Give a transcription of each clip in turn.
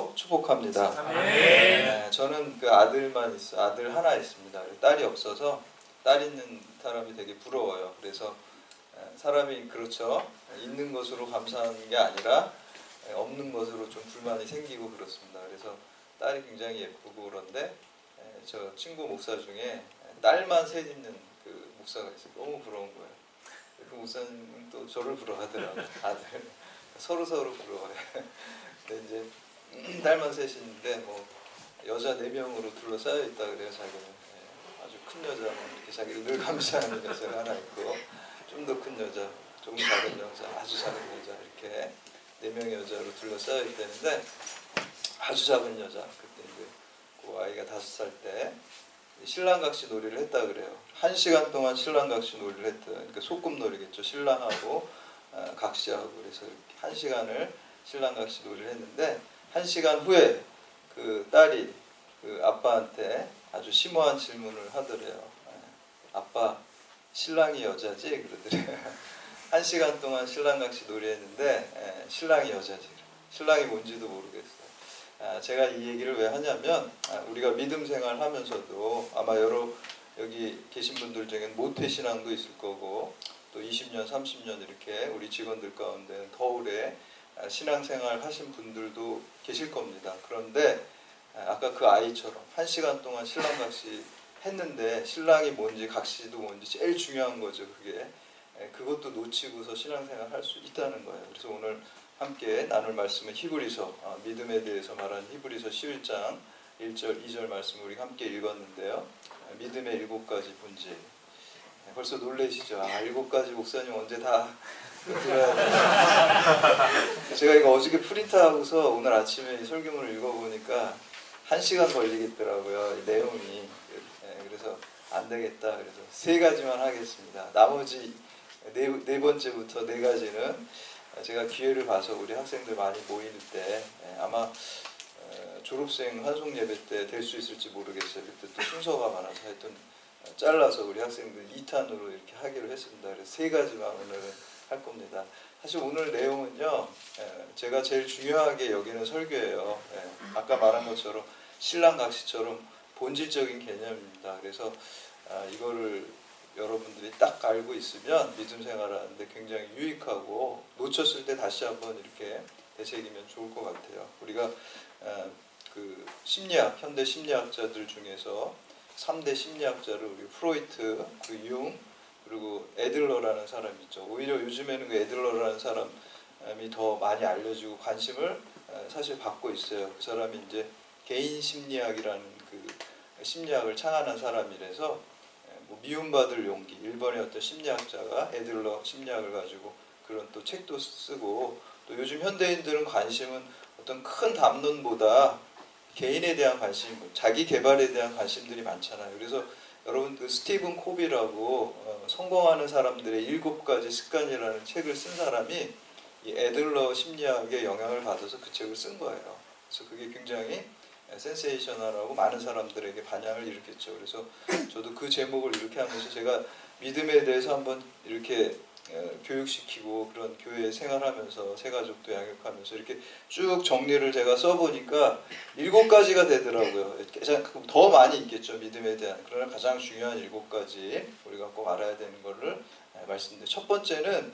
이름으로 축복합니다. 아멘. 저는 그 아들만 있어, 아들 하나 있습니다. 딸이 없어서 딸 있는 사람이 되게 부러워요. 그래서 사람이 그렇죠. 있는 것으로 감사하는 게 아니라 없는 것으로 좀 불만이 생기고 그렇습니다. 그래서 딸이 굉장히 예쁘고 그런데 저 친구 목사 중에 딸만 셋 있는 그 목사가 있어요. 너무 부러운 거예요. 그 목사님은 또 저를 부러워하더라고요. 아들 서로 부러워해요. 근데 이제 딸만 셋 있는데 뭐 여자 4명으로 둘러싸여 있다 그래요. 자기는 아주 큰 여자, 이렇게 자기를 늘 감시하는 여자가 하나 있고 좀 더 큰 여자, 조금 작은 여자, 아주 작은 여자 이렇게 4명의 여자로 둘러싸여 있다는데 아주 작은 여자 그때 이제 그 아이가 5살 때 신랑각시 놀이를 했다 그래요. 1시간 동안 신랑각시 놀이를 했다. 그러니까 소꿉놀이겠죠. 신랑하고 각시하고 그래서 이렇게 1시간을 신랑각시 놀이를 했는데 1시간 후에 그 딸이 그 아빠한테 아주 심오한 질문을 하더래요. 아빠 신랑이 여자지? 그러더래요. 1시간 동안 신랑각시 놀이했는데 신랑이 여자지. 신랑이 뭔지도 모르겠어요. 제가 이 얘기를 왜 하냐면 우리가 믿음 생활 하면서도 아마 여기 계신 분들 중엔 모태신앙도 있을 거고 또 20년, 30년 이렇게 우리 직원들 가운데 더 오래 신앙생활 하신 분들도 계실 겁니다. 그런데 아까 그 아이처럼 1시간 동안 신랑각시 했는데 신랑이 뭔지 각시도 뭔지 제일 중요한 거죠. 그것도 놓치고서 신앙생활 할 수 있다는 거예요. 그래서 오늘 함께 나눌 말씀은 히브리서, 믿음에 대해서 말하는 히브리서 11장 1절, 2절 말씀을 우리 함께 읽었는데요. 믿음의 7가지 본질. 벌써 놀라시죠? 7가지 목사님 언제 다 들어야 돼. 제가 이거 어저께 프린트하고서 오늘 아침에 설교문을 읽어보니까 1시간 걸리겠더라고요. 이 내용이. 그래서 안 되겠다. 그래서 3가지만 하겠습니다. 나머지 네 번째부터 4가지는 제가 기회를 봐서 우리 학생들 많이 모일 때 아마 졸업생 환송 예배 때 될 수 있을지 모르겠어요. 그때 또 순서가 많아서 하여튼 잘라서 우리 학생들 2탄으로 이렇게 하기로 했습니다. 그래서 3가지만 오늘은 할 겁니다. 사실 오늘 내용은요, 제가 제일 중요하게 여기는 설교예요. 아까 말한 것처럼 신랑각시처럼 본질적인 개념입니다. 그래서 이거를 여러분들이 딱 알고 있으면 믿음 생활하는데 굉장히 유익하고 놓쳤을 때 다시 한번 이렇게 되새기면 좋을 것 같아요. 우리가 그 심리학, 현대 심리학자들 중에서 3대 심리학자를 우리 프로이트, 그 융, 그리고 애들러라는 사람이 있죠. 오히려 요즘에는 그 애들러라는 사람이 더 많이 알려지고 관심을 사실 받고 있어요. 그 사람이 이제 개인 심리학이라는 그 심리학을 창안한 사람이라서 미움받을 용기, 일본의 어떤 심리학자가 애들러 심리학을 가지고 그런 또 책도 쓰고 또 요즘 현대인들은 관심은 어떤 큰 담론보다 개인에 대한 관심, 자기 개발에 대한 관심들이 많잖아요. 그래서 여러분 그 스티븐 코비라고 성공하는 사람들의 7가지 습관이라는 책을 쓴 사람이 이 애들러 심리학의 영향을 받아서 그 책을 쓴 거예요. 그래서 그게 굉장히 센세이셔널하고 많은 사람들에게 반향을 일으켰죠. 그래서 저도 그 제목을 이렇게 하면서 제가 믿음에 대해서 한번 이렇게 교육시키고 그런 교회 생활하면서 새가족도 양육하면서 이렇게 쭉 정리를 제가 써보니까 7가지가 되더라고요. 더 많이 있겠죠, 믿음에 대한. 그러나 가장 중요한 7가지 우리가 꼭 알아야 되는 거를 말씀드려요. 첫 번째는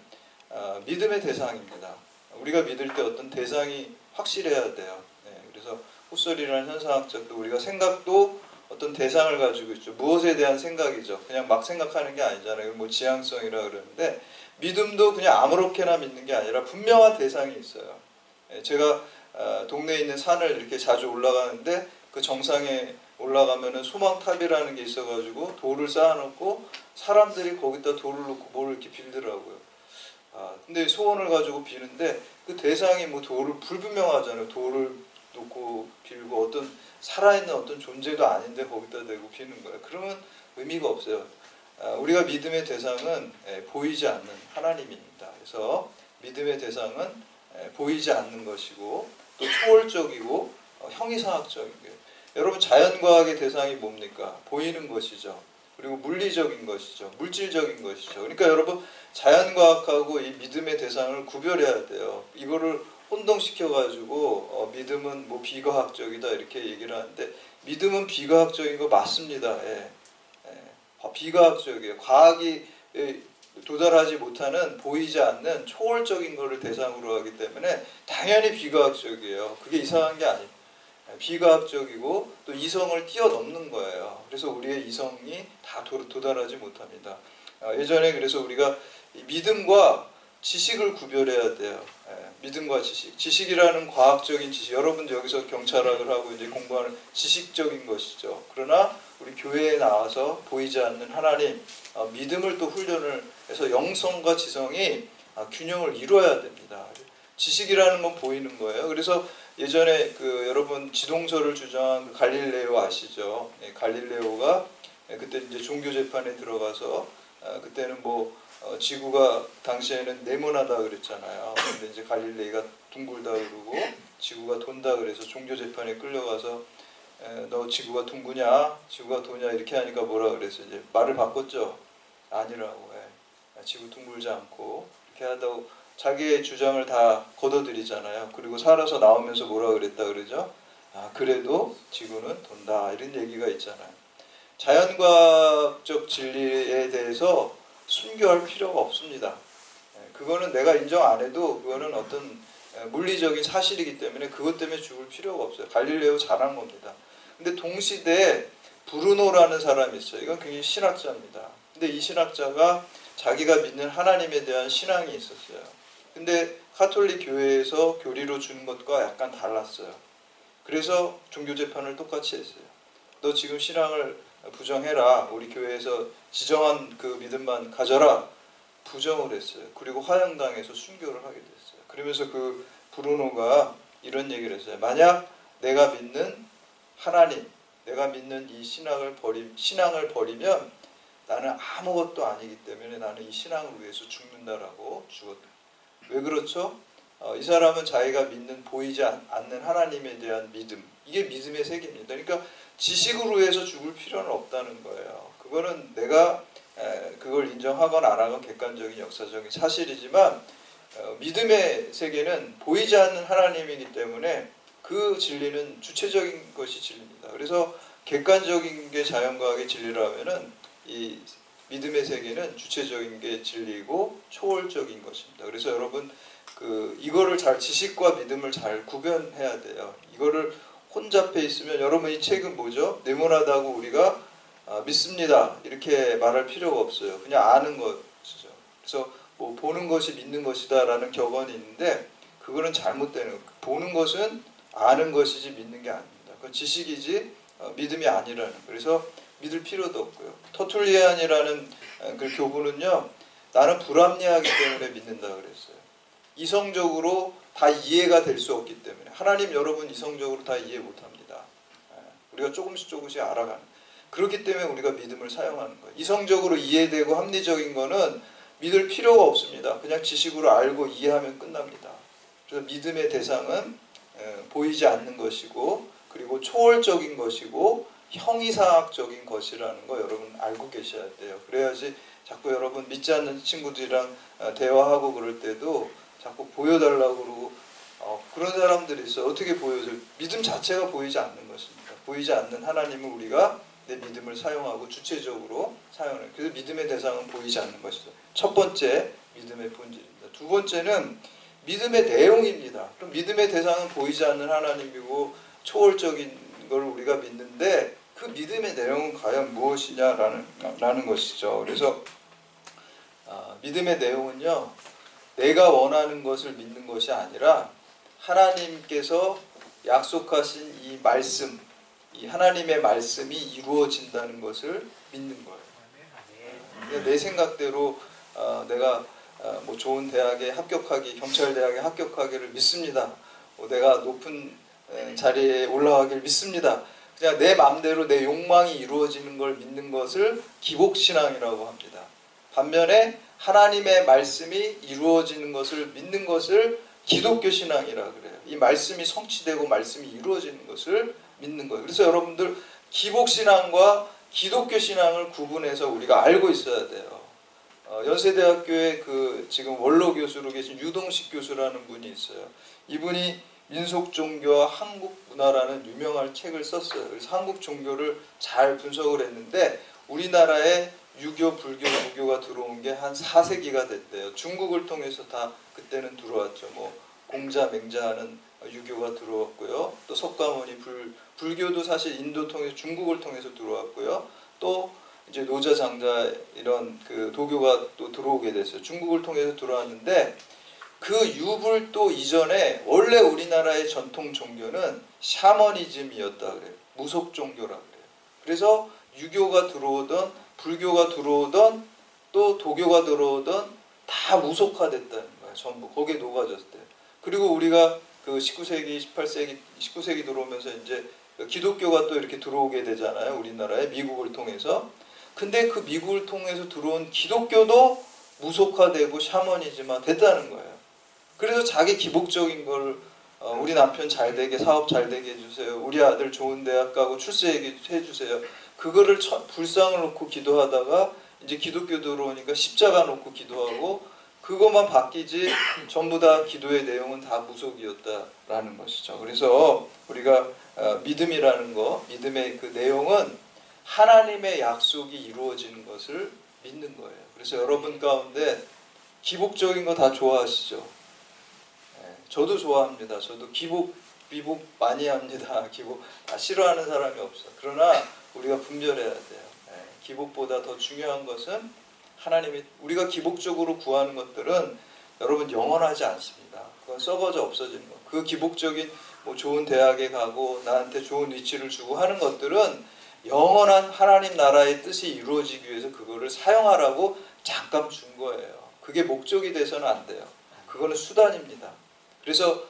믿음의 대상입니다. 우리가 믿을 때 어떤 대상이 확실해야 돼요. 그래서 후설이라는 현상학자도 우리가 생각도 어떤 대상을 가지고 있죠. 무엇에 대한 생각이죠. 그냥 막 생각하는 게 아니잖아요. 뭐 지향성이라 그러는데 믿음도 그냥 아무렇게나 믿는 게 아니라 분명한 대상이 있어요. 제가 동네에 있는 산을 이렇게 자주 올라가는데 그 정상에 올라가면은 소망탑이라는 게 있어가지고 돌을 쌓아놓고 사람들이 거기다 돌을 놓고 뭘 이렇게 빌더라고요. 근데 소원을 가지고 비는데 그 대상이 뭐 돌을 불분명하잖아요. 돌을 놓고 빌고 어떤 살아있는 어떤 존재도 아닌데 거기다 대고 비는 거예요. 그러면 의미가 없어요. 우리가 믿음의 대상은 보이지 않는 하나님입니다. 그래서 믿음의 대상은 보이지 않는 것이고 또 초월적이고 형이상학적인 거예요. 여러분 자연과학의 대상이 뭡니까? 보이는 것이죠. 그리고 물리적인 것이죠. 물질적인 것이죠. 그러니까 여러분 자연과학하고 이 믿음의 대상을 구별해야 돼요. 이거를 혼동시켜가지고 믿음은 뭐 비과학적이다 이렇게 얘기를 하는데 믿음은 비과학적인 거 맞습니다. 예. 비과학적이에요. 과학이 도달하지 못하는 보이지 않는 초월적인 것을 대상으로 하기 때문에 당연히 비과학적이에요. 그게 이상한 게 아니에요. 비과학적이고 또 이성을 뛰어넘는 거예요. 그래서 우리의 이성이 다 도달하지 못합니다. 예전에 그래서 우리가 믿음과 지식을 구별해야 돼요. 믿음과 지식. 지식이라는 과학적인 지식. 여러분 여기서 경찰학을 하고 이제 공부하는 지식적인 것이죠. 그러나 우리 교회에 나와서 보이지 않는 하나님, 믿음을 또 훈련을 해서 영성과 지성이 균형을 이루어야 됩니다. 지식이라는 건 보이는 거예요. 그래서 예전에 여러분 지동설을 주장한 갈릴레오 아시죠? 갈릴레오가 그때 이제 종교 재판에 들어가서 그때는 뭐 지구가 당시에는 네모나다 그랬잖아요. 근데 이제 갈릴레이가 둥글다 그러고 지구가 돈다 그래서 종교 재판에 끌려가서 너 지구가 둥그냐? 지구가 도냐? 이렇게 하니까 뭐라 그래서 이제 말을 바꿨죠. 아니라고 해. 지구 둥글지 않고 이렇게 하다고 자기의 주장을 다 걷어들이잖아요. 그리고 살아서 나오면서 뭐라 그랬다 그러죠? 그래도 지구는 돈다 이런 얘기가 있잖아요. 자연과학적 진리에 대해서 순교할 필요가 없습니다. 그거는 내가 인정 안 해도 그거는 어떤 물리적인 사실이기 때문에 그것 때문에 죽을 필요가 없어요. 갈릴레오 잘한 겁니다. 근데 동시대에 브루노라는 사람이 있어요. 이건 굉장히 신학자입니다. 근데 이 신학자가 자기가 믿는 하나님에 대한 신앙이 있었어요. 근데 가톨릭 교회에서 교리로 주는 것과 약간 달랐어요. 그래서 종교재판을 똑같이 했어요. 너 지금 신앙을 부정해라. 우리 교회에서 지정한 그 믿음만 가져라. 부정을 했어요. 그리고 화형당해서 순교를 하게 됐어요. 그러면서 그 브루노가 이런 얘기를 했어요. 만약 내가 믿는 하나님, 내가 믿는 이 신앙을 버리면 나는 아무것도 아니기 때문에 나는 이 신앙을 위해서 죽는다라고 죽었다. 왜 그렇죠? 이 사람은 자기가 믿는 보이지 않는 하나님에 대한 믿음, 이게 믿음의 세계입니다. 그러니까 지식으로 해서 죽을 필요는 없다는 거예요. 그거는 내가 그걸 인정하거나 안 하건 객관적인 역사적인 사실이지만 믿음의 세계는 보이지 않는 하나님이기 때문에 그 진리는 주체적인 것이 진리입니다. 그래서 객관적인 게 자연과학의 진리라면은 이 믿음의 세계는 주체적인 게 진리이고 초월적인 것입니다. 그래서 여러분 이거를 지식과 믿음을 잘 구별해야 돼요. 이거를 혼잡해 있으면 여러분 이 책은 뭐죠? 네모나다고 우리가 믿습니다. 이렇게 말할 필요가 없어요. 그냥 아는 것이죠. 그래서 뭐 보는 것이 믿는 것이다라는 격언이 있는데 그거는 잘못되는 거예요. 보는 것은 아는 것이지 믿는 게 아닙니다. 그건 지식이지 믿음이 아니라는 거예요. 그래서 믿을 필요도 없고요. 터툴리안이라는 그 교부는요, 나는 불합리하기 때문에 믿는다 그랬어요. 이성적으로 다 이해가 될 수 없기 때문에. 하나님 여러분 이성적으로 다 이해 못합니다. 우리가 조금씩 알아가는. 그렇기 때문에 우리가 믿음을 사용하는 거예요. 이성적으로 이해되고 합리적인 거는 믿을 필요가 없습니다. 그냥 지식으로 알고 이해하면 끝납니다. 그래서 믿음의 대상은 보이지 않는 것이고 그리고 초월적인 것이고 형이상학적인 것이라는 거 여러분 알고 계셔야 돼요. 그래야지 자꾸 여러분 믿지 않는 친구들이랑 대화하고 그럴 때도 자꾸 보여달라고 그러고 그런 사람들이 있어요. 어떻게 보여줘? 믿음 자체가 보이지 않는 것입니다. 보이지 않는 하나님을 우리가 내 믿음을 사용하고 주체적으로 사용해요. 그래서 믿음의 대상은 보이지 않는 것이죠. 첫 번째 믿음의 본질입니다. 두 번째는 믿음의 내용입니다. 그럼 믿음의 대상은 보이지 않는 하나님이고 초월적인 걸 우리가 믿는데 그 믿음의 내용은 과연 무엇이냐라는 것이죠. 그래서 믿음의 내용은요, 내가 원하는 것을 믿는 것이 아니라 하나님께서 약속하신 이 말씀, 이 하나님의 말씀이 이루어진다는 것을 믿는 거예요. 내 생각대로 내가 뭐 좋은 대학에 경찰대학에 합격하기를 믿습니다. 내가 높은 자리에 올라가기를 믿습니다. 그냥 내 마음대로 내 욕망이 이루어지는 걸 믿는 것을 기복신앙이라고 합니다. 반면에 하나님의 말씀이 이루어지는 것을 믿는 것을 기독교 신앙이라 그래요. 이 말씀이 성취되고 말씀이 이루어지는 것을 믿는 거예요. 그래서 여러분들 기복신앙과 기독교 신앙을 구분해서 우리가 알고 있어야 돼요. 연세대학교에 그 지금 원로 교수로 계신 유동식 교수라는 분이 있어요. 이분이 민속 종교와 한국 문화라는 유명한 책을 썼어요. 그래서 한국 종교를 잘 분석을 했는데 우리나라에 유교, 불교, 무교가 들어온 게 한 4세기가 됐대요. 중국을 통해서 다 그때는 들어왔죠. 뭐 공자, 맹자하는 유교가 들어왔고요. 또 석가모니 불교도 사실 인도 통해서 중국을 통해서 들어왔고요. 또 이제 노자, 장자 이런 그 도교가 또 들어오게 됐어요. 중국을 통해서 들어왔는데 그 유불도 이전에 원래 우리나라의 전통 종교는 샤머니즘이었다 그래요. 무속 종교라 그래요. 그래서 유교가 들어오던 불교가 들어오던 또 도교가 들어오던 다 무속화됐다는 거예요. 전부 거기에 녹아졌대요. 그리고 우리가 그 19세기, 18세기, 19세기 들어오면서 이제 기독교가 또 이렇게 들어오게 되잖아요. 우리나라에 미국을 통해서. 근데 그 미국을 통해서 들어온 기독교도 무속화되고 샤머니즘화 됐다는 거예요. 그래서 자기 기복적인 걸 우리 남편 잘 되게 사업 잘 되게 해주세요. 우리 아들 좋은 대학 가고 출세 해주세요. 그거를 불상을 놓고 기도하다가 이제 기독교 들어오니까 십자가 놓고 기도하고 그것만 바뀌지 전부 다 기도의 내용은 다 무속이었다라는 것이죠. 그래서 우리가 믿음이라는 거, 믿음의 그 내용은 하나님의 약속이 이루어지는 것을 믿는 거예요. 그래서 여러분 가운데 기복적인 거 다 좋아하시죠? 저도 좋아합니다. 저도 기복, 비복 많이 합니다. 기복 싫어하는 사람이 없어. 그러나 우리가 분별해야 돼요. 기복보다 더 중요한 것은 하나님이 우리가 기복적으로 구하는 것들은 여러분 영원하지 않습니다. 그건 썩어져 없어지는 거. 그 기복적인 뭐 좋은 대학에 가고 나한테 좋은 위치를 주고 하는 것들은 영원한 하나님 나라의 뜻이 이루어지기 위해서 그거를 사용하라고 잠깐 준 거예요. 그게 목적이 돼서는 안 돼요. 그거는 수단입니다. 그래서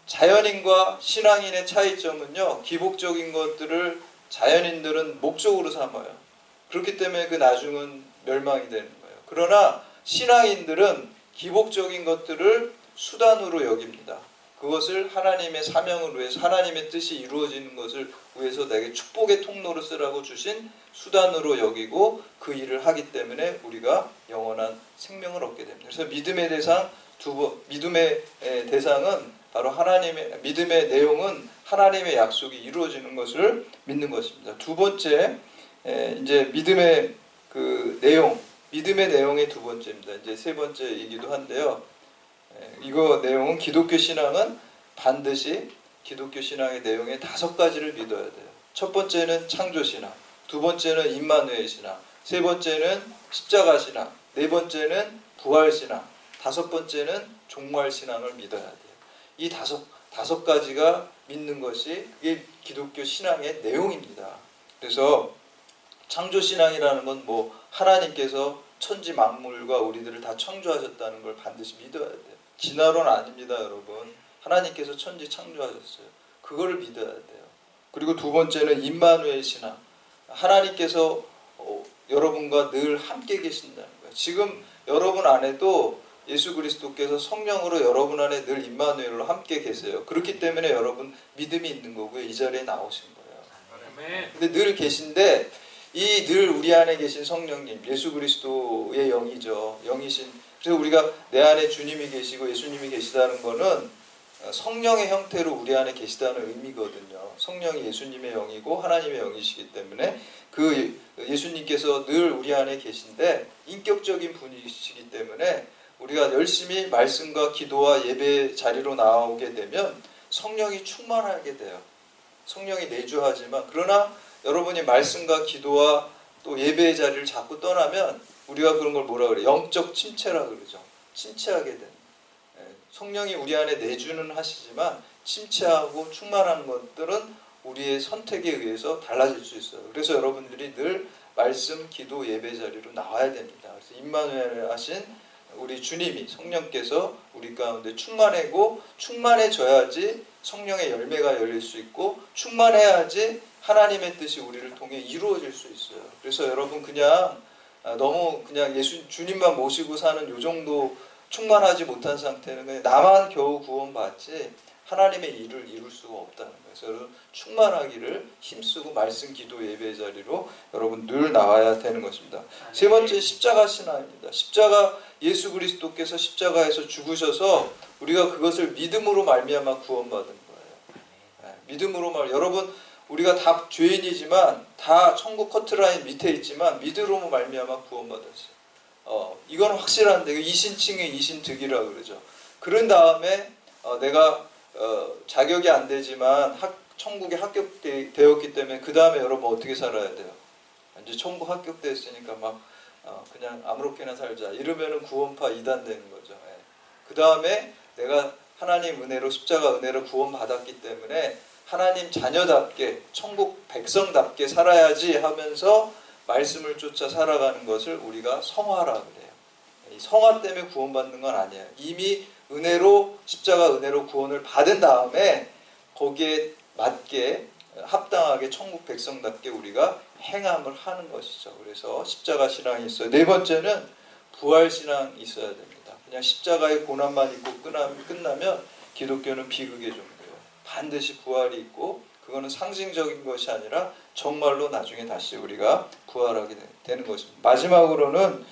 자연인과 신앙인의 차이점은요. 기복적인 것들을 자연인들은 목적으로 삼아요. 그렇기 때문에 그 나중은 멸망이 되는 거예요. 그러나 신앙인들은 기복적인 것들을 수단으로 여깁니다. 그것을 하나님의 사명을 위해서 하나님의 뜻이 이루어지는 것을 위해서 내게 축복의 통로로 쓰라고 주신 수단으로 여기고 그 일을 하기 때문에 우리가 영원한 생명을 얻게 됩니다. 그래서 믿음의 대상 믿음의 대상은 바로 하나님의 믿음의 내용은 하나님의 약속이 이루어지는 것을 믿는 것입니다. 두 번째 이제 믿음의 그 내용, 믿음의 내용의 두 번째입니다. 이제 세 번째이기도 한데요. 이거 내용은 기독교 신앙은 반드시 기독교 신앙의 내용의 5가지를 믿어야 돼요. 첫 번째는 창조 신앙, 두 번째는 임마누엘 신앙, 세 번째는 십자가 신앙, 네 번째는 부활 신앙, 다섯 번째는 종말 신앙을 믿어야 돼요. 이 다섯 가지가 믿는 것이 그게 기독교 신앙의 내용입니다. 그래서 창조 신앙이라는 건 뭐 하나님께서 천지 만물과 우리들을 다 창조하셨다는 걸 반드시 믿어야 돼요. 진화론 아닙니다, 여러분. 하나님께서 천지 창조하셨어요. 그거를 믿어야 돼요. 그리고 두 번째는 임마누엘 신앙. 하나님께서 여러분과 늘 함께 계신다는 거예요. 지금 여러분 안에도 예수 그리스도께서 성령으로 여러분 안에 늘 임마누엘로 함께 계세요. 그렇기 때문에 여러분 믿음이 있는 거고요. 이 자리에 나오신 거예요. 근데 늘 계신데 이 늘 우리 안에 계신 성령님, 예수 그리스도의 영이죠. 영이신. 그래서 우리가 내 안에 주님이 계시고 예수님이 계시다는 거는 성령의 형태로 우리 안에 계시다는 의미거든요. 성령이 예수님의 영이고 하나님의 영이시기 때문에 그 예수님께서 늘 우리 안에 계신데 인격적인 분이시기 때문에 우리가 열심히 말씀과 기도와 예배 자리로 나오게 되면 성령이 충만하게 돼요. 성령이 내주하지만 그러나 여러분이 말씀과 기도와 또 예배의 자리를 자꾸 떠나면 우리가 그런 걸 뭐라 그래요? 영적 침체라 그러죠. 침체하게 됩니다. 성령이 우리 안에 내주는 하시지만 침체하고 충만한 것들은 우리의 선택에 의해서 달라질 수 있어요. 그래서 여러분들이 늘 말씀, 기도, 예배 자리로 나와야 됩니다. 그래서 임마누엘 하신 우리 주님이 성령께서 우리 가운데 충만해져야지 성령의 열매가 열릴 수 있고 충만해야지 하나님의 뜻이 우리를 통해 이루어질 수 있어요. 그래서 여러분 그냥 너무 그냥 주님만 모시고 사는 요 정도 충만하지 못한 상태는 그냥 나만 겨우 구원받지 하나님의 일을 이룰 수가 없다는 거예요. 그래서 여러분 충만하기를 힘쓰고 말씀, 기도, 예배 자리로 여러분 늘 나와야 되는 것입니다. 세 번째, 십자가 신앙입니다. 십자가, 예수 그리스도께서 십자가에서 죽으셔서 우리가 그것을 믿음으로 말미암아 구원받은 거예요. 믿음으로 여러분 우리가 다 죄인이지만 다 천국 커트라인 밑에 있지만 믿음으로 말미암아 구원받았어요. 이건 확실한데 이신칭의 이신득이라 그러죠. 그런 다음에 내가 자격이 안 되지만 천국에 합격되었기 때문에 그 다음에 여러분 어떻게 살아야 돼요? 이제 천국 합격됐으니까 막 그냥 아무렇게나 살자 이러면은 구원파 이단 되는 거죠. 그 다음에 내가 하나님 은혜로 십자가 은혜로 구원받았기 때문에 하나님 자녀답게 천국 백성답게 살아야지 하면서 말씀을 쫓아 살아가는 것을 우리가 성화라 그래요. 이 성화 때문에 구원받는 건 아니에요. 이미 은혜로 십자가 은혜로 구원을 받은 다음에 거기에 맞게 합당하게 천국 백성답게 우리가 행함을 하는 것이죠. 그래서 십자가 신앙이 있어요. 네 번째는 부활 신앙이 있어야 됩니다. 그냥 십자가의 고난만 있고 끝나면 기독교는 비극의 종교예요. 반드시 부활이 있고 그거는 상징적인 것이 아니라 정말로 나중에 다시 우리가 부활하게 되는 것입니다. 마지막으로는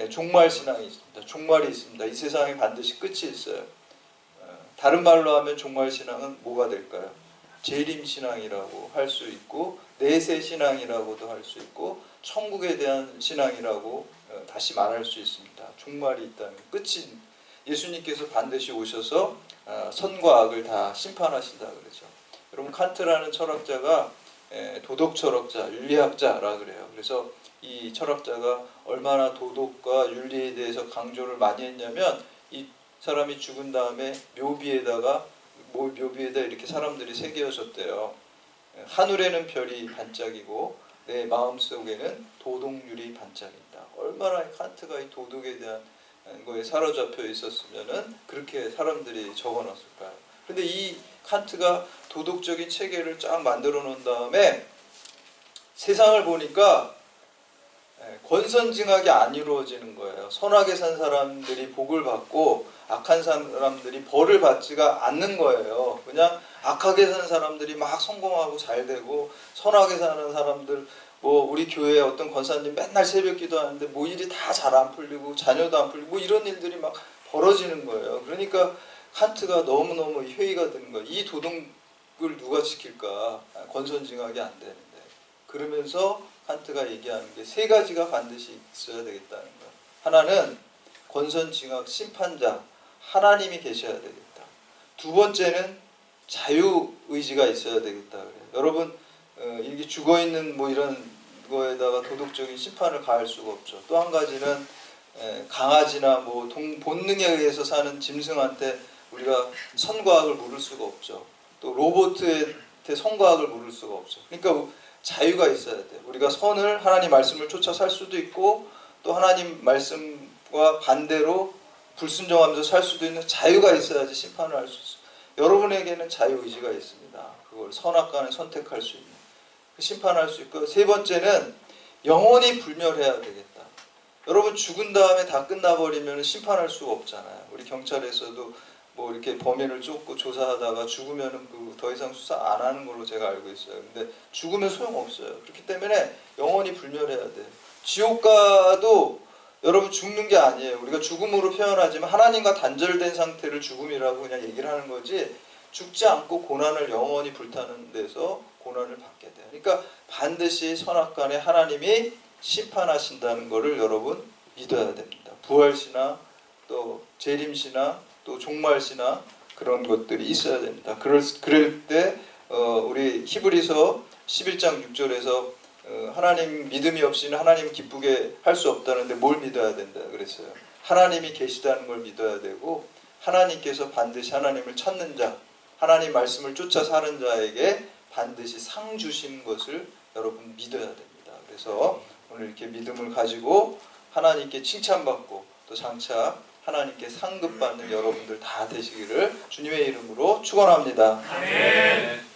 종말 신앙이 있습니다. 종말이 있습니다. 이 세상에 반드시 끝이 있어요. 다른 말로 하면 종말 신앙은 뭐가 될까요? 재림 신앙이라고 할 수 있고 내세 신앙이라고도 할 수 있고 천국에 대한 신앙이라고 다시 말할 수 있습니다. 종말이 있다는 끝이 예수님께서 반드시 오셔서 선과 악을 다 심판하신다 그러죠. 여러분 칸트라는 철학자가 도덕 철학자, 윤리학자라 그래요. 그래서 이 철학자가 얼마나 도덕과 윤리에 대해서 강조를 많이 했냐면 이 사람이 죽은 다음에 묘비에다 이렇게 사람들이 새겨졌대요. 하늘에는 별이 반짝이고 내 마음속에는 도덕률이 반짝인다. 얼마나 칸트가 이 도덕에 대한 거에 사로잡혀 있었으면은 그렇게 사람들이 적어놨을까요? 근데 이 칸트가 도덕적인 체계를 쫙 만들어 놓은 다음에 세상을 보니까 권선징악이 안 이루어지는 거예요. 선하게 산 사람들이 복을 받고 악한 사람들이 벌을 받지가 않는 거예요. 그냥 악하게 산 사람들이 막 성공하고 잘 되고 선하게 사는 사람들 뭐 우리 교회 어떤 권사님 맨날 새벽 기도하는데 뭐 일이 다 잘 안 풀리고 자녀도 안 풀리고 뭐 이런 일들이 막 벌어지는 거예요. 그러니까 칸트가 너무너무 회의가 드는 거예요. 이 도덕을 누가 지킬까? 권선징악이 안 되는데. 그러면서 칸트가 얘기하는 게 세 가지가 반드시 있어야 되겠다는 거예요. 하나는 권선징악 심판자 하나님이 계셔야 되겠다. 두 번째는 자유의지가 있어야 되겠다 그래요. 여러분 이게 죽어있는 뭐 이런 거에다가 도덕적인 심판을 가할 수가 없죠. 또 한 가지는 강아지나 뭐 본능에 의해서 사는 짐승한테 우리가 선과 악을 물을 수가 없죠. 또 로봇한테 선과 악을 물을 수가 없죠. 그러니까 자유가 있어야 돼요. 우리가 선을 하나님 말씀을 쫓아 살 수도 있고 또 하나님 말씀과 반대로 불순종하면서 살 수도 있는 자유가 있어야지 심판을 할 수 있어요. 여러분에게는 자유의지가 있습니다. 그걸 선악간에 선택할 수 있는 심판할 수 있고 세 번째는 영원히 불멸해야 되겠다. 여러분 죽은 다음에 다 끝나버리면 심판할 수가 없잖아요. 우리 경찰에서도 뭐 이렇게 범인을 쫓고 조사하다가 죽으면은 더 이상 수사 안 하는 걸로 제가 알고 있어요. 근데 죽으면 소용없어요. 그렇기 때문에 영원히 불멸해야 돼요. 지옥 가도 여러분 죽는 게 아니에요. 우리가 죽음으로 표현하지만 하나님과 단절된 상태를 죽음이라고 그냥 얘기를 하는 거지 죽지 않고 고난을 영원히 불타는 데서 고난을 받게 돼요. 그러니까 반드시 선악간에 하나님이 심판하신다는 것을 여러분 믿어야 됩니다. 부활신앙, 또 재림신앙, 또 종말신앙 그런 것들이 있어야 됩니다. 그럴 때 우리 히브리서 11장 6절에서 하나님 믿음이 없이는 하나님 기쁘게 할 수 없다는데 뭘 믿어야 된다 그랬어요. 하나님이 계시다는 걸 믿어야 되고 하나님께서 반드시 하나님을 찾는 자, 하나님 말씀을 쫓아 사는 자에게 반드시 상 주시는 것을 여러분 믿어야 됩니다. 그래서 오늘 이렇게 믿음을 가지고 하나님께 칭찬받고 또 장차 하나님께 상급받는 여러분들 다 되시기를 주님의 이름으로 축원합니다. 아멘.